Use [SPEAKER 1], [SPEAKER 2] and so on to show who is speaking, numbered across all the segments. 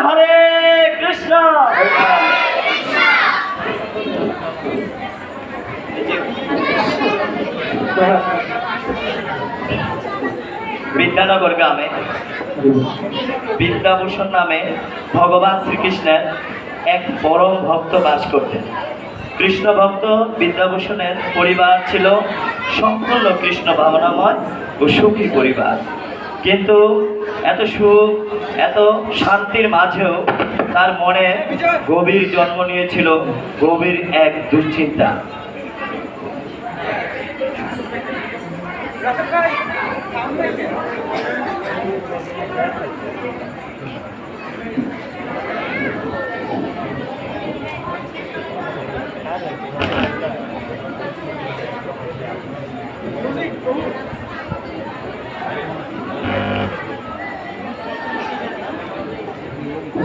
[SPEAKER 1] হরে কৃষ্ণ। বিদ্যানগর গ্রামে বিদ্যাভূষণ নামে ভগবান শ্রীকৃষ্ণের এক পরম ভক্ত বাস করতেন। কৃষ্ণ ভক্ত বিদ্যাভূষণের পরিবার ছিল সম্পূর্ণ কৃষ্ণ ভাবনাময় ও সুখী পরিবার। কিন্তু এত সুখ, এত শান্তির মাঝেও তার মনে গভীর জন্ম নিয়েছিল গভীর এক দুশ্চিন্তা।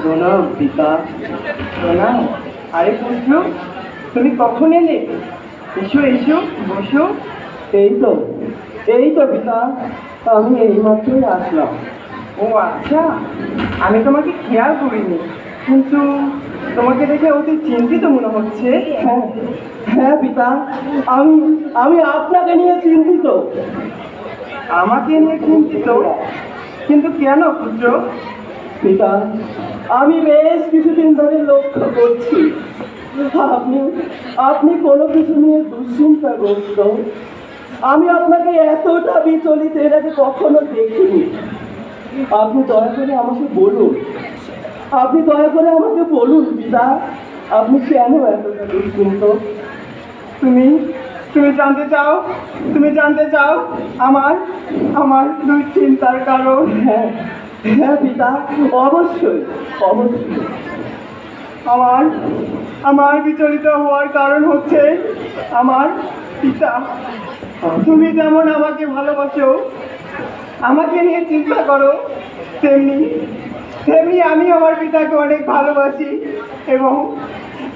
[SPEAKER 2] প্রণাম পিতা, প্রণাম। আরে পুত্র, তুমি কখন এলে? এসো এসো, বসো। এই তো পিতা, আমি এইমাত্রই আসলাম। ও আচ্ছা, আমি তোমাকে খেয়াল করিনি, কিন্তু তোমাকে দেখে অতি চিন্তিত মনে হচ্ছে। হ্যাঁ পিতা, আমি আপনাকে নিয়ে চিন্তিত। আমাকে নিয়ে চিন্তিত? কিন্তু কেন পুত্র? পিতা, আমি বেশ কিছুদিন ধরে লক্ষ্য করছি আপনি কোনো কিছু নিয়ে দুশ্চিন্তাগ্রস্ত। আমি আপনাকে এতটা বিচলিত এর আগে কখনো দেখিনি। আপনি দয়া করে আমাকে বলুন পিতা, আপনি কেন এতটা দুশ্চিন্ত? তুমি জানতে চাও আমার দুশ্চিন্তার কারণ? হ্যাঁ পিতা, অবশ্যই। আমার বিচলিত হওয়ার কারণ হচ্ছে আমার পিতা। তুমি যেমন আমাকে ভালোবাসো, আমাকে নিয়ে চিন্তা করো, তেমনি আমি আমার পিতাকে অনেক ভালোবাসি এবং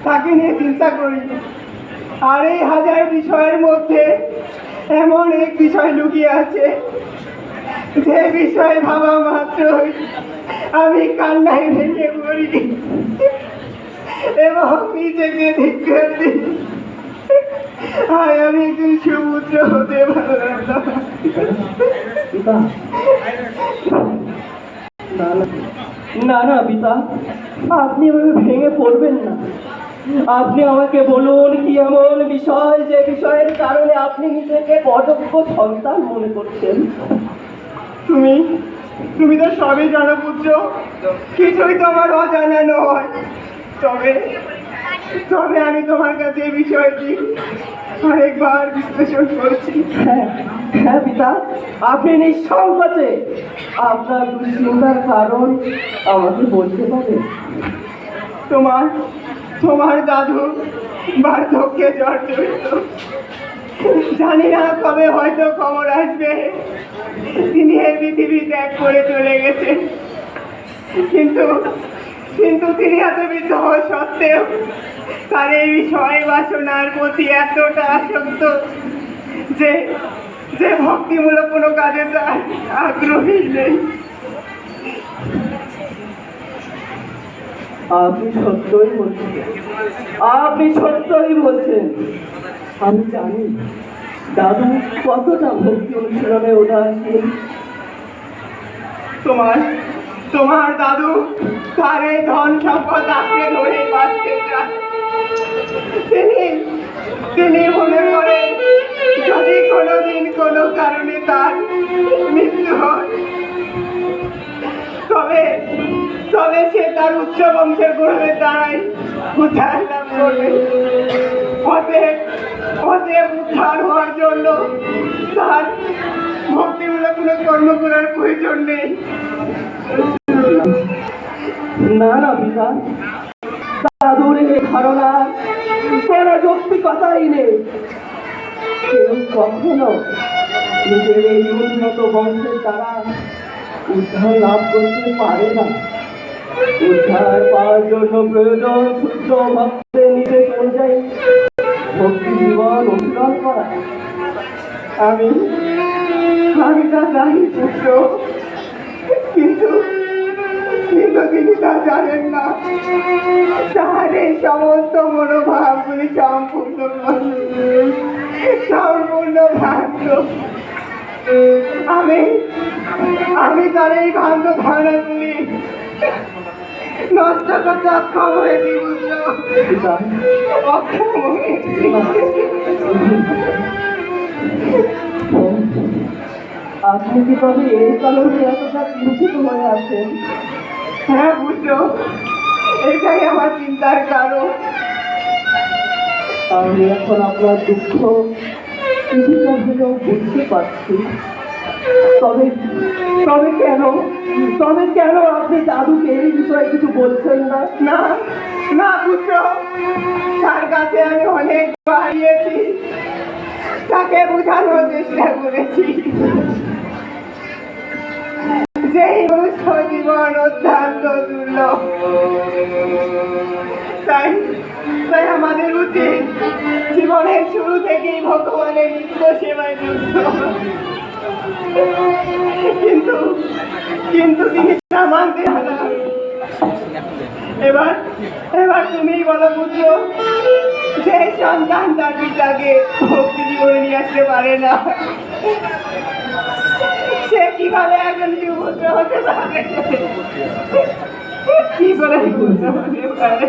[SPEAKER 2] তাকে নিয়ে চিন্তা করি। আর এই হাজার বিষয়ের মধ্যে এমন এক বিষয় লুকিয়ে আছে, যে বিষয়ে ভাবা মাত্রই আমি কান্নায় ভেঙে পড়ি এবং নিজেকে ধিক্কার দিই। আমি একজন সুপুত্র হতে পারলাম না পিতা, আপনি এভাবে ভেঙে পড়বেন না। আপনি আমাকে বলুন কি এমন বিষয় যে বিষয়ের কারণে আপনি নিজেকে অযোগ্য সন্তান মনে করছেন? তুমি তো সবই জানো পুত্র, কিছুই তোমার অজানা নয়। তবে আমি তোমার কাছে এই বিষয়টি অনেকবার বিশ্লেষণ করেছি। হ্যাঁ পিতা, আপনি নিঃসংকোচে আপনার দুশ্চিন্তার কারণ আমাকে বলতে পারেন। তোমার দাদু বার্ধক্যে জর্জরিত। জানি না কবে হয়তো খবর আসবে তিনি এই পৃথিবী ত্যাগ করে চলে গেছেন, কিন্তু তিনি এত বৃদ্ধ হওয়া সত্ত্বেও তার এই বিষয় বাসনার প্রতি এতটা আসক্ত যে ভক্তিমূলক কোনো কাজে তার আগ্রহী নেই। আপনি সত্যই বলছেন। আমি জানি দাদু কতটা ভক্তি অনুশীলনে উদাসীন। তোমার দাদু তার এই ধন সম্পদ আঁকড়ে ধরে বাঁচতে চান। তিনি মনে করেন যদি কোনোদিন কোনো কারণে তার মৃত্যু হয় তবে সে তার উচ্চ বংশের গৌরবের দ্বারাই উদ্ধার লাভ করবে। উদ্ধার হওয়ার জন্য তার ভক্তিমূলক কোনো কর্ম করার প্রয়োজন নেই। না পিতা, দাদুর এই ধারণা কোনো যৌক্তিকতাই নেই। কেউ কখনো নিজের এই উন্নত বংশের দ্বারা উদ্ধার লাভ করতে পারে না। উদ্ধার পাওয়ার জন্য প্রয়োজন শুদ্ধ ভক্তের নির্দেশ অনুযায়ী ভক্তি জীবন অনুশীলন করা। আমি তা জানি পুত্র, কিন্তু তিনি তা জানেন না। তার এই সমস্ত মনোভাবগুলি সম্পূর্ণ ভ্রান্ত। আমি তার এই ভ্রান্ত ধারণাগুলি নষ্ট করতে অক্ষম হয়েছি, বুঝলো? অক্ষম হয়েছি।
[SPEAKER 3] আপনি কি তবে এই কারণে এতটা চিন্তিত হয়ে আছেন?
[SPEAKER 2] হ্যাঁ বুঝলো, এটাই আমার চিন্তার কারণ।
[SPEAKER 3] আমি এখন আপনার দুঃখ কিছুটা হলেও বুঝতে পারছি। তবে তবে কেন তবে কেন আপনি দাদুকে এই বিষয়ে কিছু বলছেন না?
[SPEAKER 2] না না বুঝলো, তার কাছে আমি অনেক হারিয়েছি, তাকে বোঝানোর চেষ্টা করেছি যে মনুষ্য জীবন অত্যন্ত দুর্লভ। তাই তাই আমাদের উচিত জীবনের শুরু থেকেই ভগবানের নিত্য সেবায় যুক্ত। কিন্তু কিন্তু তিনি তা মানতে না। এবার তুমি বলো পুত্র, যে সন্তান তার পিতাকে ভক্তি জীবনে নিয়ে আসতে পারে না, সে কিভাবে একজন যুবক হতে পারে? কি করে পুত্র হতে পারে?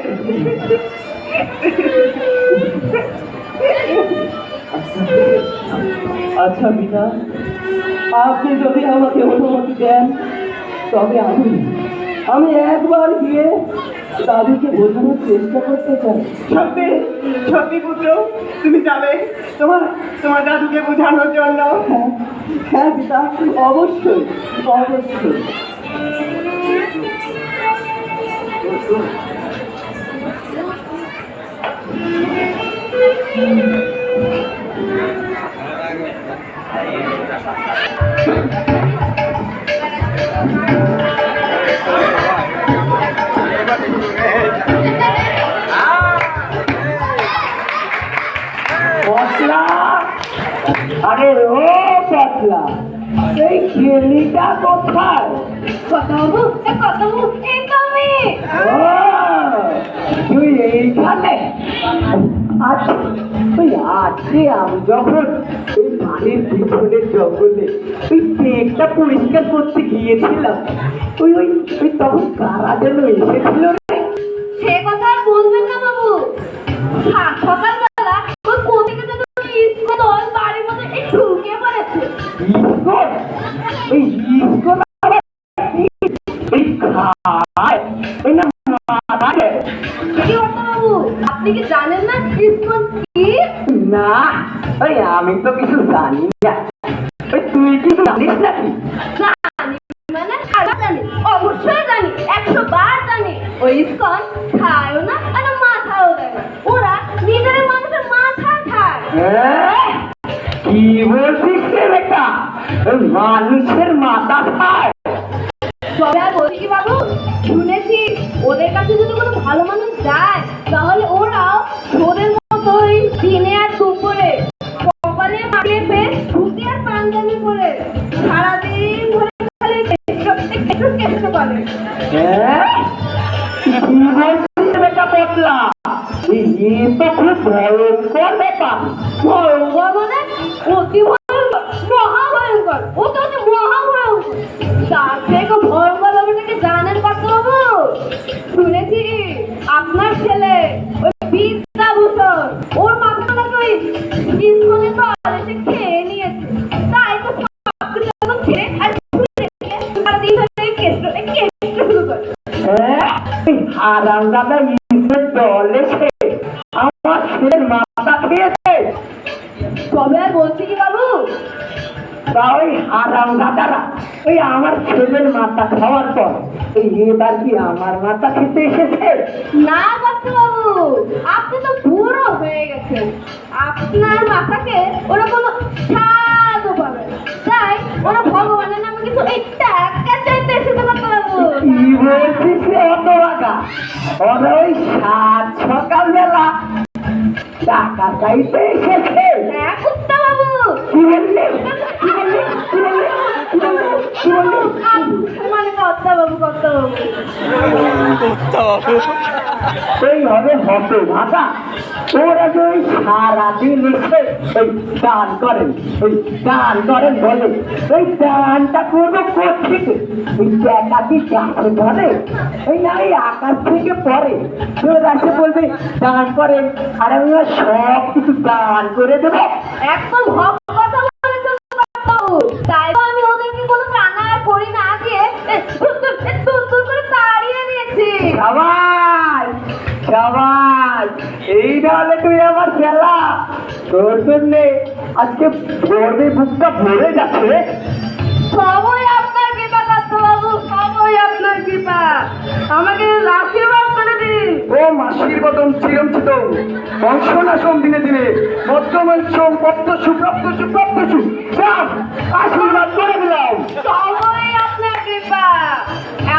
[SPEAKER 3] আচ্ছা বিনা, আপনি যদি আমাকে অনুমতি দেন তবে আমি একবার গিয়ে দাদুকে বোঝানোর চেষ্টা করতে চাই।
[SPEAKER 2] সত্যি সত্যি পুত্র, তুমি যাবে তোমার দাদুকে বোঝানোর জন্য?
[SPEAKER 3] হ্যাঁ পিতা, অবশ্যই অবশ্যই। পটলা, আরে ও পটলা, এই খেলিটা কোথায়? তুই এইখানে? আচ্ছা, ওই আজকে আমি যখন ওই বাড়ির পিছনের জঙ্গলে ওই পেটটা পরিষ্কার করতে গিয়েছিলাম, ওই ওই ওই তখন কারা যেন এসেছিল রে।
[SPEAKER 4] সে কথা আর বলবেন না বাবু। হ্যাঁ, সকালবেলা ওই কোথেকে যেন স্কুল বাড়ির মধ্যে একটু ঢুকে পড়েছে।
[SPEAKER 3] ইস্কন? ওই ইস্কন আবার কি? ওই খায় ওই না মারে?
[SPEAKER 4] কি কথা বাবু, আপনি কি জানেন না স্কুল কি?
[SPEAKER 3] না, ওই আমি তো কিছু জানি না। ওই তুই কিছু জানিস নাকি?
[SPEAKER 4] জানি মানে জানি, অবশ্যই জানি, 100 বার জানি। ওই ইসকন খায়ও না আর মাথাও দেয় না, ওরা নিজের মানুষের মাথা খায়।
[SPEAKER 3] কি বলছিস রে বেটা? ওই মানুষের মাথা খায়?
[SPEAKER 4] তবে আর বলি কি বাবু, শুনেছি ওদের কাছে যদি কোনো ভালো মানুষ যায় তাহলে ওরাও ওদের মতোই দিনে আর দুপুরে কপালে মাপে ধুতি আর পাঞ্জাবি পরে সারাদিন ধরে খালি কেষ্ট করে।
[SPEAKER 3] কি বলছিস বেটা পটলা? এ তো খুব ভয়ঙ্কর ব্যাপার।
[SPEAKER 4] ভয়ঙ্কর মানে অতি ভয়ঙ্কর, মহা ভয়ঙ্কর। ও তো হচ্ছে মহা ভয়ঙ্কর। তার থেকে ভয়ঙ্কর ব্যাপারটাকে জানেন কত বাবু? শুনেছি আপনার ছেলে ওই বিদ্যাভূষণ, ওর মাথাটাকে ওই স্কুলে তো এসে খেয়ে নিয়েছে। তাই তো সবকিছু এখন ছেড়ে আর সারাদিন ধরে কেষ্ট শুরু করে।
[SPEAKER 3] হারামজাদা ইসের দল এসে আমার ছেলের মাথা খেয়েছে।
[SPEAKER 4] তবে আর বলছি কি বাবু,
[SPEAKER 3] তা ওই হারামজাদারা ওই আমার ছেলের মাথা খাওয়ার পর এই এবার কি আমার মাথা খেতে এসেছে?
[SPEAKER 4] না করতে বাবু, আপনি তো বুড়ো হয়ে গেছেন, আপনার মাথাকে ওরা কোনো স্বাদও পাবে না। তাই ওরা ভগবানের নামে কিছু এই টাকা চাইতে এসেছে করতে বাবু।
[SPEAKER 3] কি বলছিস রে অত বাগা? ওরা ওই সকালবেলা টাকা চাইতে এসেছে?
[SPEAKER 4] হ্যাঁ কুত্তা বাবু।
[SPEAKER 3] কি বললি? কি বললি? কি বললি? কি বললি?
[SPEAKER 4] মানে কর্তা বাবু
[SPEAKER 3] এইভাবে হবে ভাষা ওরা যে ওই সারাদিন এসে ওই গান করেন বলে ওই গানটা কোনো কোথেকে ওই একাকি গাছে ধরে ওই না ওই আকাশ থেকে পড়ে ওরা এসে বলবে গান করেন আর আমি সব কিছু গান করে দেবো।
[SPEAKER 4] একদম হক কথা বলেছেন বাবু। তাই তো আমি ওদেরকে কোনো কান্না করি না দিয়ে দুর করে তাড়িয়ে দিয়েছি।
[SPEAKER 3] সবাই এই তাহলে তুই আমার খেলা তোর জন্যে আজকে ভোরে বুকটা ভরে যাচ্ছে।
[SPEAKER 4] সবই আপনার কৃপা দত্ত বাবু, সবই আপনার কৃপা। আমাকে আশীর্বাদ করে দিন।
[SPEAKER 3] ও মাসির বদন চিরঞ্চিত বংশনাশম দিনে দিনে মধ্যমঞ্চম পদ্ম সুপ্রাপ্ত আশীর্বাদ করে দিলাম।
[SPEAKER 4] সবই আপনার কৃপা।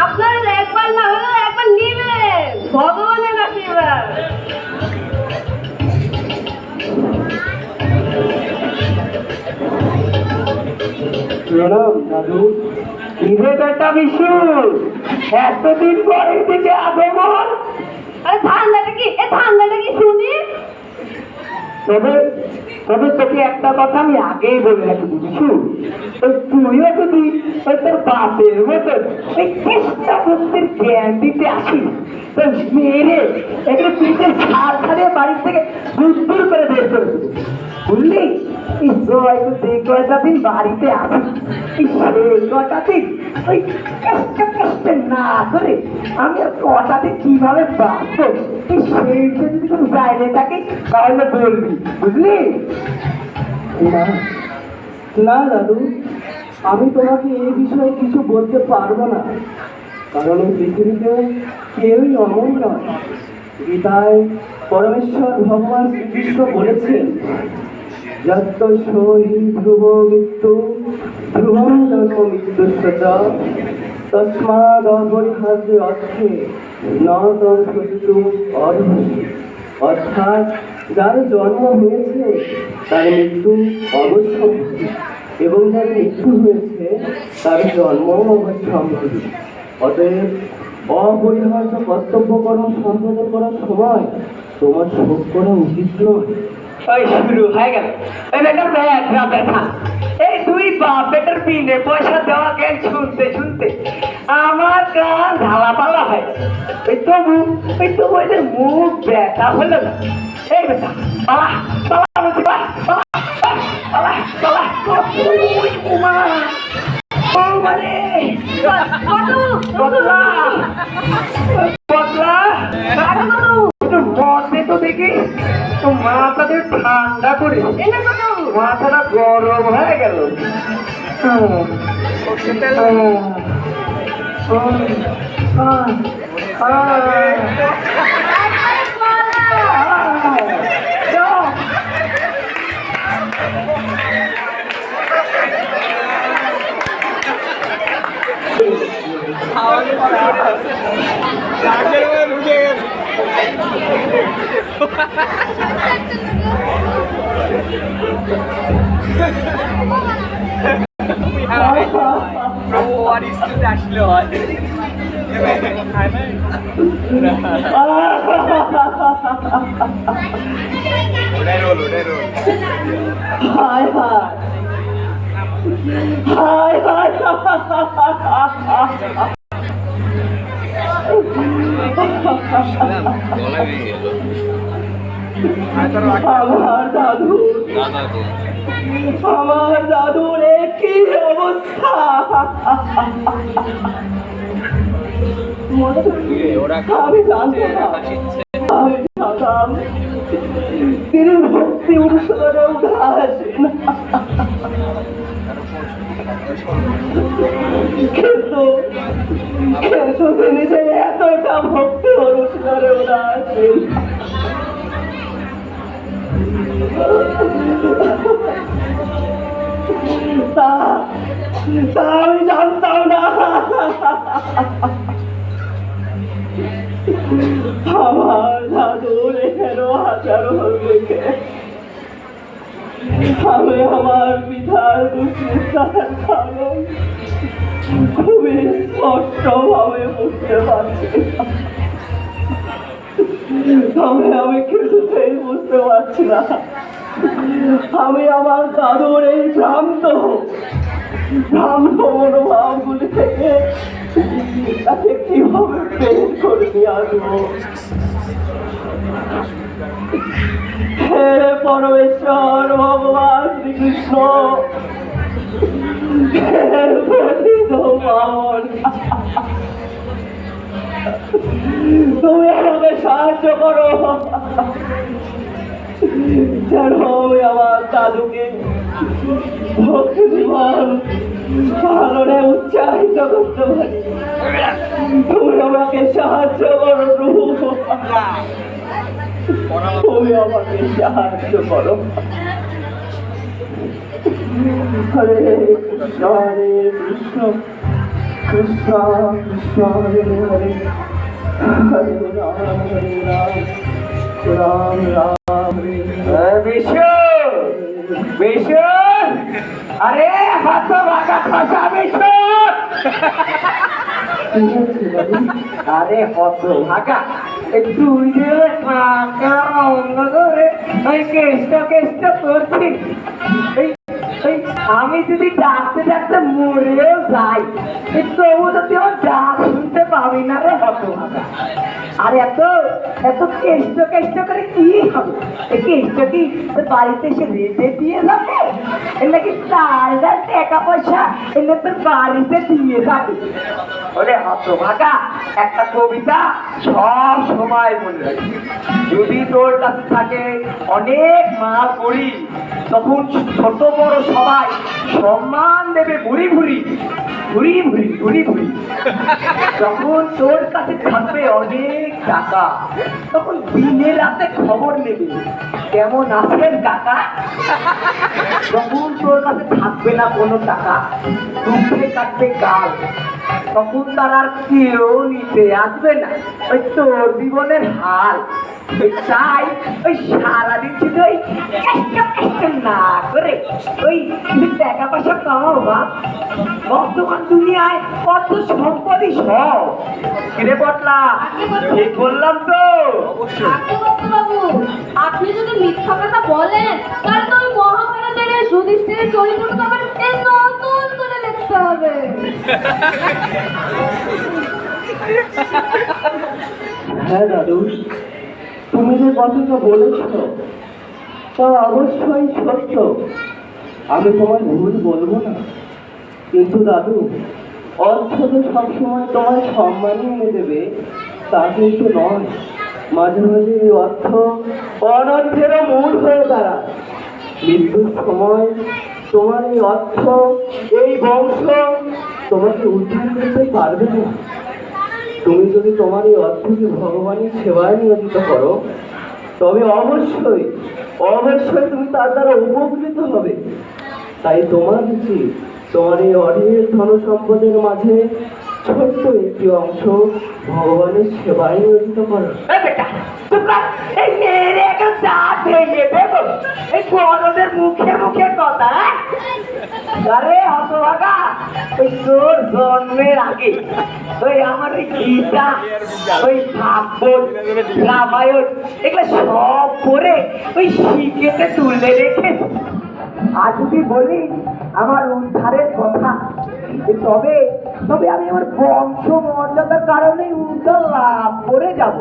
[SPEAKER 4] আপনার একবার না হলেও একবার নিবেন ভগবানের আশীর্বাদ।
[SPEAKER 3] প্রণাম দাদু। কিরে বেটা বিশু, এতদিন পরে থেকে আগমন।
[SPEAKER 4] আরে ঠান্ডাটা কি শুনি?
[SPEAKER 3] তবে তোকে একটা কথা আমি আগেই বলে রাখি বুঝছু, তুইও যদি তোর বাপের মতন ওই চেষ্টা করতে জ্ঞান দিতে আসিস তো মেরে একটা পিঠে ছাড় ছাড়িয়ে বাড়ি থেকে দূর করে বের করে দেবে বুঝলি। হয়তো যে কয়টা দিন বাড়িতে আসি সেই কটা দিন ওই কষ্ট না করে আমি আর কটা দিন কিভাবে বাঁচবো সেই যদি কোনো চাইলে থাকে তাহলে বলবি বুঝলি। না দাদু, আমি তোমাকে এই বিষয়ে কিছু বলতে পারবো না, কারণ এই পৃথিবীতে কেউই অমন নয়। গীতায় পরমেশ্বর ভগবান শ্রীকৃষ্ণ বলেছেন, যত সহি ধ্রুব মৃত্যু ধ্রুবং জন্ম মৃত্যুশ্চ তস্মাদ অপরিহার্য অর্থে ন তং শোচিতুম অর্হসি। অর্থাৎ যার জন্ম হয়েছে তার মৃত্যু অবশ্যম্ভাবী এবং যার মৃত্যু হয়েছে তার জন্ম অবশ্যম্ভাবী। অতএব অপরিহার্য কর্তব্য কর্ম সম্পাদন করার সময় তোমার শোক করা উচিত নয়। ওই শুরু হয়ে গেল এই বেটার ব্যথা। এই দুই বাপ বেটার বিনে পয়সা দেওয়া গেল শুনতে শুনতে আমার কান ঝালাপালা হয়। ওই তবু এদের মুখ ব্যথা হলো না। এই বেটা পালা পালা বলছি পালা পালা পালা পালা ও মানে বদলা মরবে তো দেখি তো মাথাতে ঠান্ডা করে মাথাটা গরম হয়ে গেল।
[SPEAKER 5] What is to that Lord?
[SPEAKER 3] হায় হায় হায় আমার দাদুর কি অবস্থা। আমি জানতাম তিনি ভক্তি অনুসারে উঠে আসেন, কিন্তু তিনি যে এতটা ভক্তি অনুসারে উঠে আসেন তা আমি জানতাম না। আমার দাদুর এখানে হাজারো হয়েছে। আমি আমার পিতার দুশ্চিন্তার কারণ খুবই স্পষ্টভাবে বুঝতে পারছি। তবে আমি কিছুতেই বুঝতে পারছি না আমি আমার দাদুর এই ভ্রান্ত মনোভাবগুলি থেকে তাকে কিভাবে বের করে নিয়ে আসবো। হে পরমেশ্বর ভগবান শ্রীকৃষ্ণ, হে পণ্ডিত বামন, তুমি আমাকে সাহায্য করো যেন আমি আমার দাদুকে ভক্তি জীবন পালনে উৎসাহিত করতে পারি। তুমি আমাকে সাহায্য করো প্রভু, তুমি আমাকে সাহায্য করো। হরে কৃষ্ণ হরে কৃষ্ণ কৃষ্ণ কৃষ্ণ হরে হরে, হরে রাম হরে রাম রাম রাম হরে বিষ্ণু বিষ্ণু। আরে হাত ভাগা খসা বিষ্ণু। আরে হত ভাগা তুই যে ফাঁকা অঙ্গ করে ওই কেষ্ট কেষ্ট করছি, আমি যদি ডাকতে ডাকতে মরেও যাই তবু তো তুই আমার ডাক শুনতে পাবি না রে হত ভাগা। আর এত এত কেষ্ট কেষ্ট করে কি হবে? কেষ্ট কি বাড়িতে এসে রেটে দিয়ে যাবে নাকি চাল ডাল টাকা পয়সা এনে তোর বাড়িতে দিয়ে যাবে? ওরে হত ভাগা, একটা কবিতা সব সময় মনে রাখি, যদি তোর কাছে থাকে অনেক মাল করি তখন ছোট বড় সবাই সম্মান দেবে ভুরি ভুরি ভুরি ভুরি ভুরি ভুরি। যখন তোর কাছে থাকবে অনেক টাকা তখন দিনে রাতে খবর নেবে কেমন আছেন কাকা। যখন তোর কাছে থাকবে না কোনো টাকা, দুঃখে কাটবে গাল, তখন তার আর কেউ নিতে আসবে না ওই তোর জীবনের হাল। তাই ওই সারাদিন শুধু ওই না করে ওই টাকা পয়সা কামাও বা বর্তমান দুনিয়ায় কত সম্পদই সব। কিরে পটলা, ঠিক বললাম তো?
[SPEAKER 4] বাবু, আপনি যদি মিথ্যা কথা বলেন তাহলে তো ওই মহাভারতের যুধিষ্ঠিরের চরিত্রটা আবার নতুন করে লিখতে হবে।
[SPEAKER 3] হ্যাঁ দাদু, তুমি যে কথাটা বলেছ তা অবশ্যই সত্য, আমি তোমার ভুল বলবো না। কিন্তু দাদু, অর্থ যে সবসময় তোমার সম্মানই এনে দেবে তা কিন্তু নয়। মাঝে মাঝে এই অর্থ অনর্থেরও মূল হয়ে দাঁড়ায়। মৃত্যুর সময় তোমার এই অর্থ, এই বংশ তোমাকে উদ্ধার করতে পারবে না। তুমি যদি তোমার এই অর্থকে ভগবানের সেবায় নিয়োজিত করো তবে অবশ্যই অবশ্যই তুমি তার দ্বারা উপকৃত হবে। তাই তোমার উচিত তোমার এই অঢেল ধন সম্পদের মাঝে ছোট্ট একটি অংশ ভগবানের সেবায় নিয়োজিত করো। মুখে মুখে কথা। আরে হতভাগা, ওই তোর জন্মের আগে ওই আমার ওই গীতা, ওই ভাগবত, রামায়ণ এগুলো সব পড়ে ওই শিখেতে তুলে রেখে আর যদি বলি আমার উদ্ধারের কথা, তবে তবে আমি আমার বংশ মর্যাদার কারণে উদ্ধার লাভ করে যাব,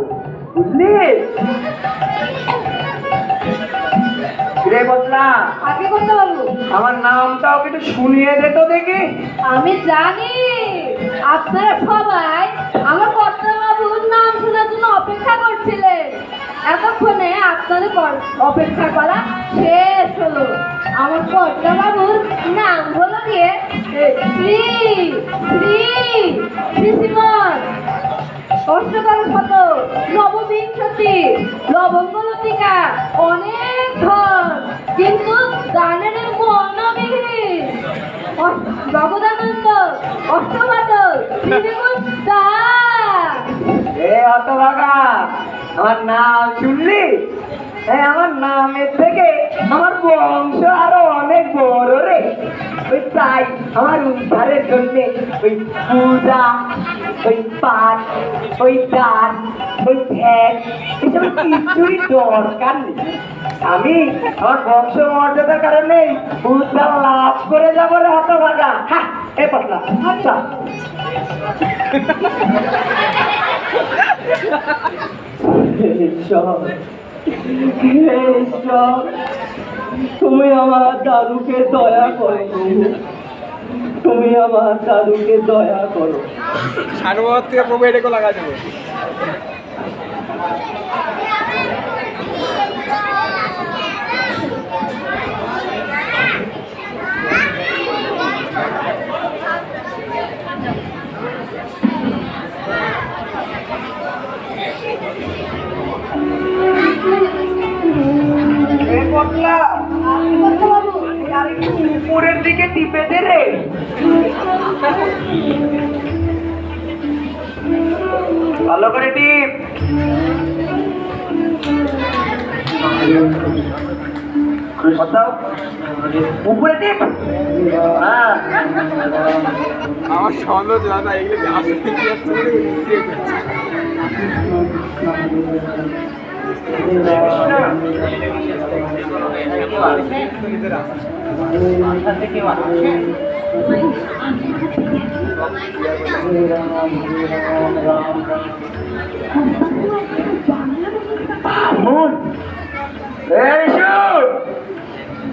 [SPEAKER 3] বুঝলি? রে বদলা,
[SPEAKER 4] আগে করতে পারবো।
[SPEAKER 3] আমার নামটাও একটু শুনিয়ে দে তো দেখি।
[SPEAKER 4] আমি জানি আপনারা সবাই আমার কর্তাবাবুর নাম শোনার জন্য অপেক্ষা করছিলেন। এতক্ষণে আপনাদের অপেক্ষা করা শেষ হলো। আমার কর্তাবাবুর নাম হলো গিয়ে শ্রী শ্রী শ্রীমান অষ্টতর শত নববিংশতি লবঙ্গলতিকা, অনেক ধন কিন্তু দানের মনোবিহীন, জগদানন্দ অষ্টবাদল ত্রিবিগুণ দাস।
[SPEAKER 3] এ হতভাগা, আমার নাম শুনলি? আমার নামের থেকে আমার বংশ আরো অনেক বড় রে। ওই তাই আমার উদ্ধারের জন্য ওই পূজা, ওই পাঠ, ওই দান, ওই ধ্যান এসব কিছুই দরকার নেই। আমি আমার বংশ মর্যাদার কারণে উদ্ধার লাভ করে যাবো রে হতভাগা। হ্যাঁ এ পাতলা আচ্ছা তুমি আমার দাদুকে দয়া করো, তুমি আমার দাদুকে দয়া করো।
[SPEAKER 5] সারবত থেকে প্রভু এটাকে লাগা যাবে।
[SPEAKER 3] উপরের দিকে টিপে দে রে। ভালো করে টিপ। উপরে টিপ। হ্যাঁ
[SPEAKER 5] আমার সন্দেহ দাদা এগুলো আসতে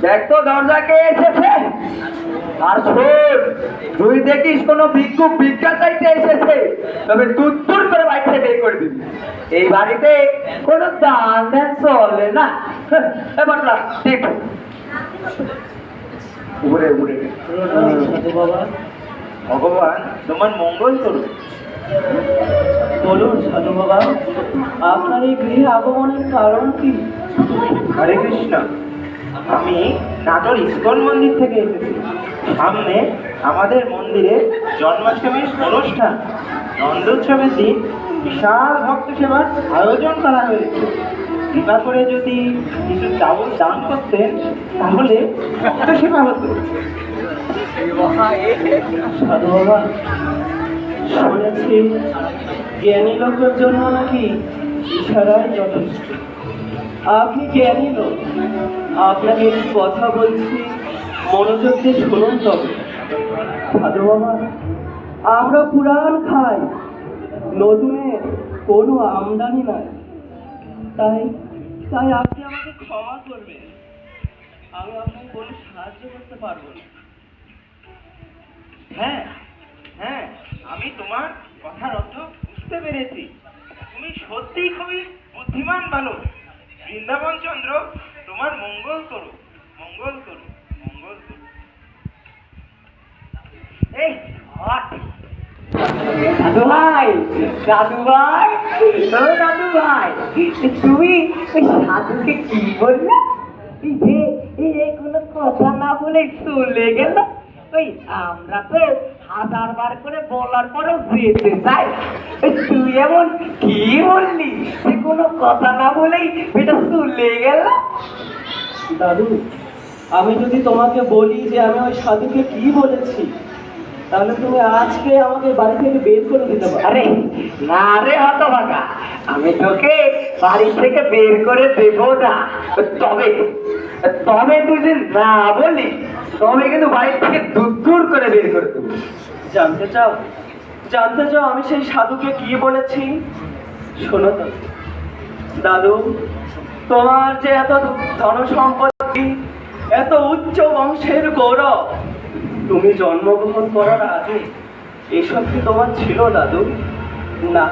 [SPEAKER 3] দেখ তো দরজা কে এসেছে। আর শোন, তুই দেখিস কোনো ভিক্ষুক ভিক্ষা চাইতে এসেছে তবে তুত্তুর করে বাড়ি থেকে বের করে দিবি। এই বাড়িতে কোনো দান ধ্যান চলে না। এবার ঠিক উপরে উপরে
[SPEAKER 1] ভগবান তোমার মঙ্গল করুন। বলুন সাধু বাবা, আপনার এই গৃহে আগমনের কারণ কি? হরে কৃষ্ণ, আমি নাটোর ইস্কন মন্দির থেকে এসেছি। সামনে আমাদের মন্দিরে জন্মাষ্টমীর অনুষ্ঠান, নন্দোৎসবের দিন বিশাল ভক্ত সেবার আয়োজন করা হয়েছে। কৃপা করে যদি কিছু চাউল দান করতেন তাহলে ভক্ত সেবা হতো। সাধু বাবা, শুনেছি জ্ঞানী লোকের জন্য নাকি ইশারায় যথেষ্ট। আপনি জ্ঞানী লোক, আপনাকে একটি কথা বলছি, মনোযোগ দিয়ে শুনুন তবে। সাধু বাবা, আমরা পুরাণ খাই, নতুনে কোনো আমদানি নাই। তাই তাই আপনি আমাকে ক্ষমা করবেন, আমি আপনাকে কোনো সাহায্য করতে পারবো না। হ্যাঁ হ্যাঁ, আমি তোমার কথার অর্থ বুঝতে পেরেছি। তুমি সত্যিই খুবই বুদ্ধিমান বালক। বৃন্দাবন চন্দ্র তোমার মঙ্গল করো, মঙ্গল করো, মঙ্গল করো। এই হট
[SPEAKER 3] দাদু ভাই, দাদু ভাই, ও দাদু ভাই, তুমি ওই সাধুকে কি বললে? এই কোনো কথা না বলে চলে গেল। ওই আমরা তো 1000 বার করে বলার পরেও যেতে চাই, তুই এমন কি বললি যে কোনো কথা না বলেই এটা চলে গেল?
[SPEAKER 1] দাদু, আমি যদি তোমাকে বলি যে আমি ওই সাধুকে কি বলেছি, তাহলে তুমি আজকে আমাকে বাড়ি থেকে বের করে দিতে পারো।
[SPEAKER 3] আরে না রে হতভাগা, আমি তোকে বাড়ি থেকে বের করে দেব না। তবে তবে তুই যদি না বলি তবে কিন্তু বাড়ি থেকে দূর করে বের করে দেবো।
[SPEAKER 1] জানতে চাও, জানতে চাও আমি সেই সাধুকে কি বলেছি? শোনো তো দাদু, তোমার যে এত ধন সম্পত্তি, এত উচ্চ বংশের গৌরব, তুমি জন্মগ্রহণ করার আগে এসব কি তোমার ছিল দাদু? না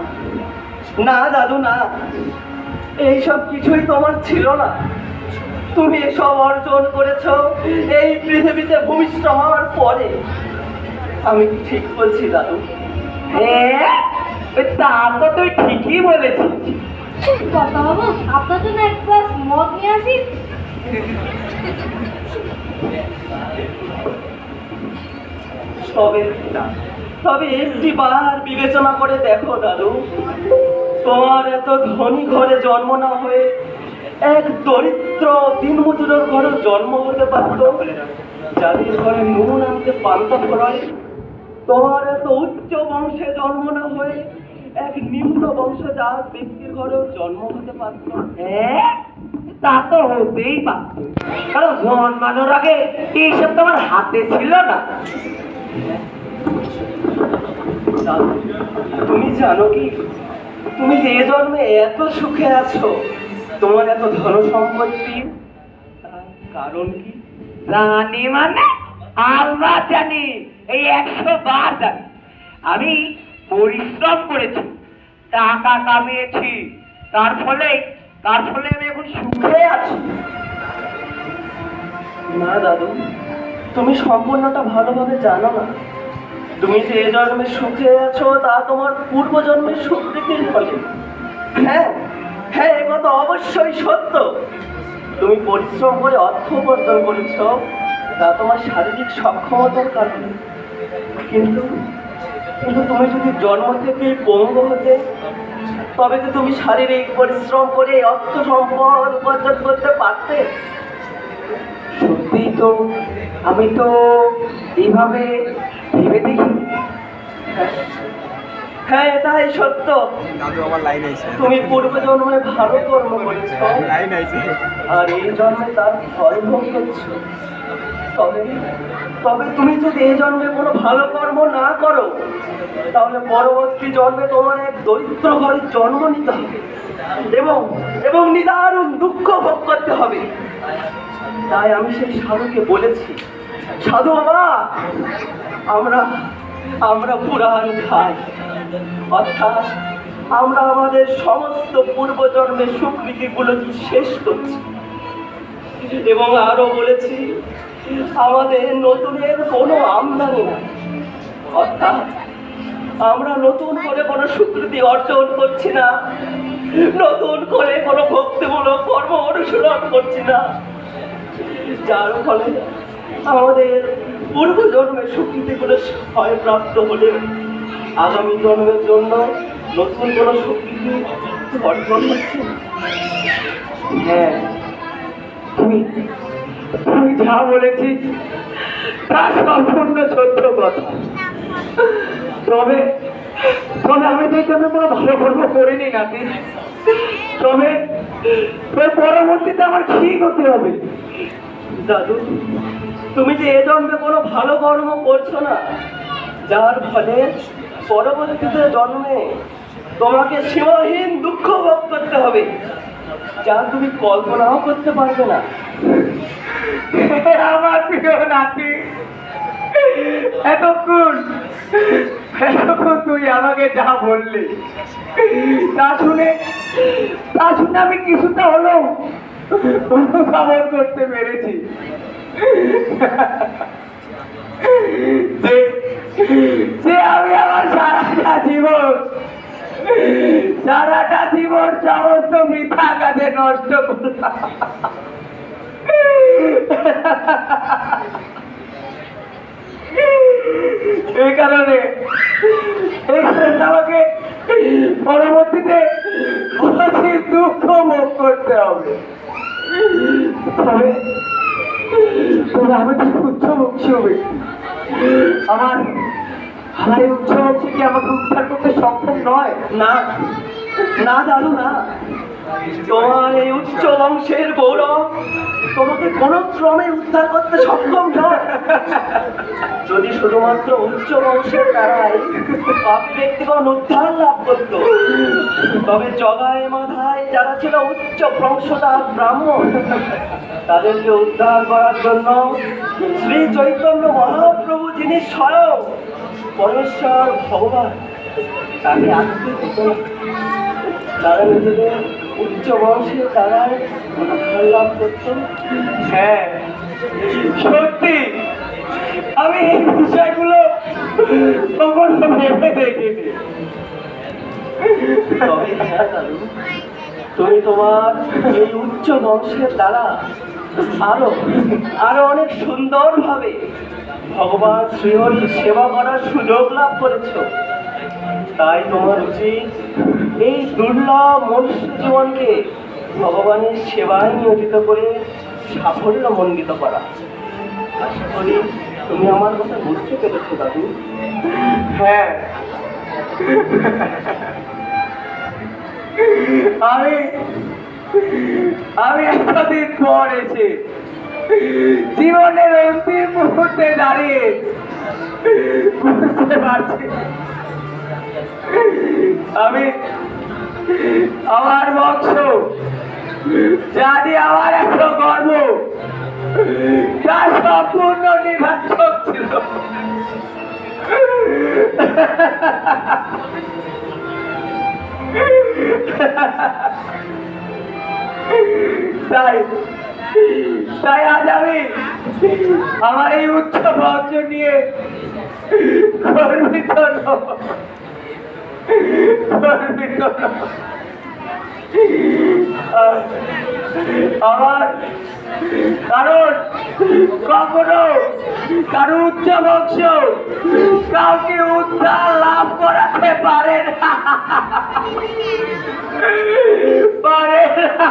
[SPEAKER 1] না দাদু, না, এইসব কিছুই তোমার ছিল না। তুমি এসব অর্জন করেছো এই পৃথিবীতে ভূমিষ্ঠ হওয়ার পরে। আমি কি ঠিক বলছি দাদু?
[SPEAKER 3] হ্যাঁ, তা তো তুই ঠিকই বলেছিস।
[SPEAKER 4] কথা বাবু, আপনার জন্য এক গ্লাস মদ নিয়ে আসি।
[SPEAKER 1] তবে একটি বার বিবেচনা করে দেখো দাদু, তোমার এত ধনী ঘরে জন্ম না হয়ে এক দরিদ্র দিনমজুরের ঘরে জন্ম হতে পারত। যাদের ঘরে নুন আনতে পান্তা ফোরায়, তোমার এত উচ্চ বংশে জন্ম না হয়ে এক নিম্ন বংশজাত ব্যক্তির ঘরেও জন্ম হতে পারত।
[SPEAKER 3] হ্যাঁ, তা তো হতেই পারত, কারণ জন্মানোর আগে এইসব তোমার হাতে ছিল না।
[SPEAKER 1] দাদু, তুমি জানো কি, তুমি যে এ জন্মে এত সুখে আছো, তোমার এত ধন সম্পত্তি, তার কারণ কি?
[SPEAKER 3] জানি মানে আমরা জানি, এই 100 বার জানি। আমি পরিশ্রম করেছি, টাকা কামিয়েছি, তার ফলে আমি এখন সুখে আছি।
[SPEAKER 1] না দাদু, তুমি সম্পূর্ণটা ভালোভাবে জানো না। তুমি যে এ জন্মে সুখে আছো তা তোমার পূর্বজন্মের সুকৃতির ফলে। হ্যাঁ হ্যাঁ, এ কথা অবশ্যই সত্য। তুমি পরিশ্রম করে অর্থ উপার্জন করেছ, তা তোমার শারীরিক সক্ষমতার কারণে। কিন্তু কিন্তু তুমি যদি জন্ম থেকেই পঙ্গু হতে, তবে কি তুমি শারীরিক পরিশ্রম করে অর্থ সম্পদ উপার্জন করতে পারতে?
[SPEAKER 3] সত্যি তো, আমি তো এইভাবে ভেবে দেখি।
[SPEAKER 1] হ্যাঁ, এটাই সত্য।
[SPEAKER 5] দাদু আমার লাইন আইছে,
[SPEAKER 1] তুমি পূর্বজন্মে ভালো কর্ম করেছ,
[SPEAKER 5] লাইন আইছে।
[SPEAKER 1] আর এই জন্মে তার ফল ভোগ করছো। তবে তবে তুমি যদি এই জন্মে কোনো ভালো কর্ম না করো, তাহলে পরবর্তী জন্মে তোমার এক দরিদ্র ঘরে জন্ম নিতে হবে এবং এবং নিদারুণ দুঃখ ভোগ করতে হবে। তাই আমি সেই সাধুকে বলেছি, সাধু বাবা, আমরা পুরাণ খাই, অর্থাৎ আমরা আমাদের সমস্ত পূর্বজন্মের সুকৃতিগুলোকে শেষ করছি। এবং আরো বলেছি, আমাদের নতুনের কোনো আমদানি না, অর্থাৎ আমরা নতুন করে কোনো স্বীকৃতি অর্জন করছি না, নতুন করে কোনো ভক্তিমূলক কর্ম অনুশীলন করছি না, যার ফলে আমাদের পূর্বজন্মের স্বীকৃতিগুলো ক্ষয়প্রাপ্ত হলে আগামী জন্মের জন্য নতুন কোনো স্বীকৃতি অর্জন হচ্ছে।
[SPEAKER 3] হ্যাঁ, তুই যা বলেছিস তা সম্পূর্ণ সত্য কথা। তবে আমি তো এখানে কোনো ভালো কর্ম করিনি নাকি। তবে পরবর্তীতে আমার কি করতে হবে?
[SPEAKER 1] দাদু, তুমি যে এ জন্মে কোনো ভালো কর্ম করছো না, যার ফলে পরবর্তীতে জন্মে তোমাকে সীমাহীন দুঃখ ভোগ করতে হবে, যা তুমি কল্পনাও করতে পারবে না।
[SPEAKER 3] আমার প্রিয় নাতি, এতক্ষণ তুই আমাকে যা বললি তা শুনে আমি কিছুটা হলেও অনুধাবন করতে পেরেছি যে আমি আমার সারাটা জীবন সমস্ত মিথ্যা কাজে নষ্ট করলাম। এই কারণে আমাকে পরবর্তীতে অনেক দুঃখ ভোগ করতে হবে। তবে আমি তো উচ্চবংশী ব্যক্তি, আমার এই উচ্চবংশী কি আমাকে উদ্ধার করতে সক্ষম নয়?
[SPEAKER 1] না না দাদু, না, তোমার এই উচ্চ বংশের গৌরব তোমাকে কোনো ক্রমে উদ্ধার করতে সক্ষম নয়। যদি শুধুমাত্র উচ্চ বংশের দ্বারাই পাপী ব্যক্তিগণ উদ্ধার লাভ করত, তবে জগায় মাথায় যারা ছিল উচ্চ বংশজাত ব্রাহ্মণ, তাদেরকে উদ্ধার করার জন্য শ্রী চৈতন্য মহাপ্রভু, যিনি স্বয়ং পরমেশ্বর ভগবান, তাকে আসতে হতো না। তারা নিজেদের উচ্চ বংশের দ্বারাই উদ্ধার লাভ করত।
[SPEAKER 3] হ্যাঁ, সত্যি আমি এই বিষয়গুলো কখনো ভেবে দেখিনি।
[SPEAKER 1] তবে হ্যাঁ দাদু, তুমি তোমার এই উচ্চ বংশের দ্বারা আরো অনেক সুন্দরভাবে ভগবান শ্রীহরির সেবা করার সুযোগ লাভ করেছ। তাই তোমার উচিত এই দুর্লভ মনুষ্য জীবনকে ভগবানের সেবায় নিয়োজিত করে সাফল্য মণ্ডিত করা।
[SPEAKER 2] আশা করি তুমি আমার কথা বুঝতে পেরেছো দাদু।
[SPEAKER 3] হ্যাঁ, আমি আমি এতদিন পর এসে জীবনের অন্তিম মুহূর্তে দাঁড়িয়ে বুঝতে পারছি আমি আমার বংশ জানি আমার এত গর্ব তা সম্পূর্ণ নির্বাচক ছিল। তাই তাই আজ আমি আমার এই উচ্চ বংশ নিয়ে গর্বিত গর্বিত আমার কারণ কখনো কারো উচ্চ বংশ কাউকে উদ্ধার লাভ করাতে পারে না, পারে না।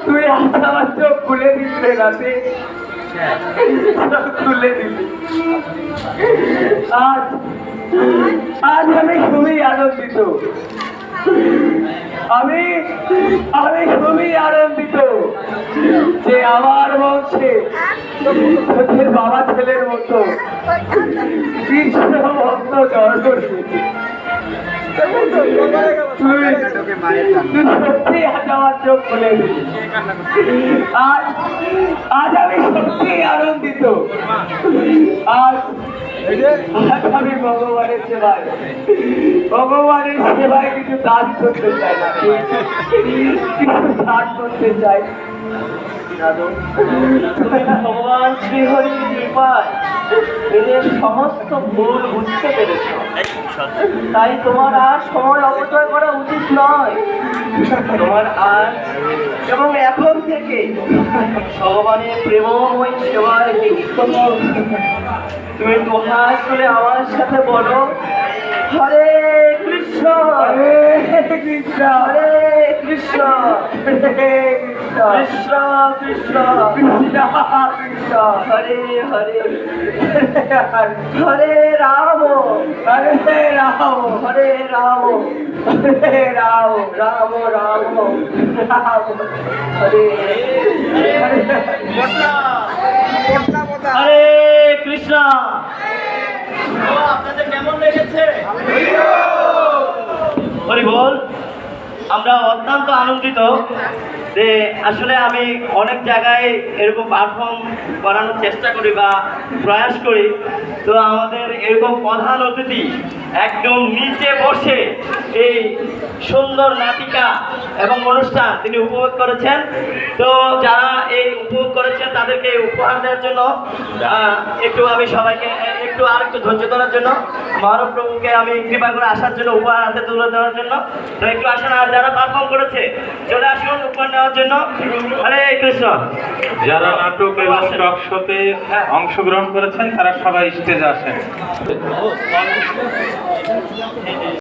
[SPEAKER 3] তুই আজ আমার চোখ খুলে দিলে রাতে, খুলে দিলি। আজ আজ আমি খুবই আনন্দিত, আমি আমি খুবই আনন্দিত যে আমার বংশে তোদের বাবা ছেলের মতো কৃষ্ণ ভক্ত জন্ম নিয়েছে। তুই সত্যি আজ আমার চোখ খুলে দিলি। আজ আজ আমি সত্যি আনন্দিত। আজ আমি ভগবানের সেবায় কিছু দান করতে চাই না, কিছু দান করতে চাই।
[SPEAKER 2] ভগবান শ্রীহরির কৃপায় এদের সমস্ত ভুল বুঝতে পেরেছ, তাই তোমার আর সময় অপচয় করা উচিত নয়। তোমার আজ এবং এখন থেকে ভগবানের প্রেমময় সেবায় নিযুক্ত হও। তুমি দুহাত তুলে আমার সাথে বলো, হরে কৃষ্ণ
[SPEAKER 3] হরে কৃষ্ণ,
[SPEAKER 2] হরে কৃষ্ণ,
[SPEAKER 3] হরে কৃষ্ণ,
[SPEAKER 2] কৃষ্ণ কৃষ্ণ
[SPEAKER 3] কৃষ্ণ কৃষ্ণ,
[SPEAKER 2] হরে হরে, হরে রাম
[SPEAKER 3] হরে রাম,
[SPEAKER 2] হরে রাম,
[SPEAKER 3] হরে রাম,
[SPEAKER 2] রাম রাম
[SPEAKER 3] রাম
[SPEAKER 2] হরে
[SPEAKER 1] হরে কৃষ্ণ। আপনাদের কেমন লেগেছে? হরি বল। আমরা অত্যন্ত আনন্দিত যে আসলে আমি অনেক জায়গায় এরকম পারফর্ম করানোর চেষ্টা করি বা প্রয়াস করি, তো আমাদের এরকম প্রধান অতিথি একদম নিচে বসে এই সুন্দর নাটিকা এবং অনুষ্ঠান তিনি উপভোগ করেছেন। তো যারা এই উপভোগ করেছেন তাদেরকে উপহার দেওয়ার জন্য একটু আমি সবাইকে আর একটু ধৈর্য ধরার জন্য মহাপ্রভুকে আমি কৃপা করে আসার জন্য, উপহার হাতে তুলে দেওয়ার জন্য তো একটু আসেন। আর যারা পারফর্ম করেছে চলে আসুন উপহার নেওয়ার জন্য। হরে কৃষ্ণ।
[SPEAKER 6] যারা নাটক এবং টক শোতে অংশগ্রহণ করেছেন তারা সবাই স্টেজে আসেন।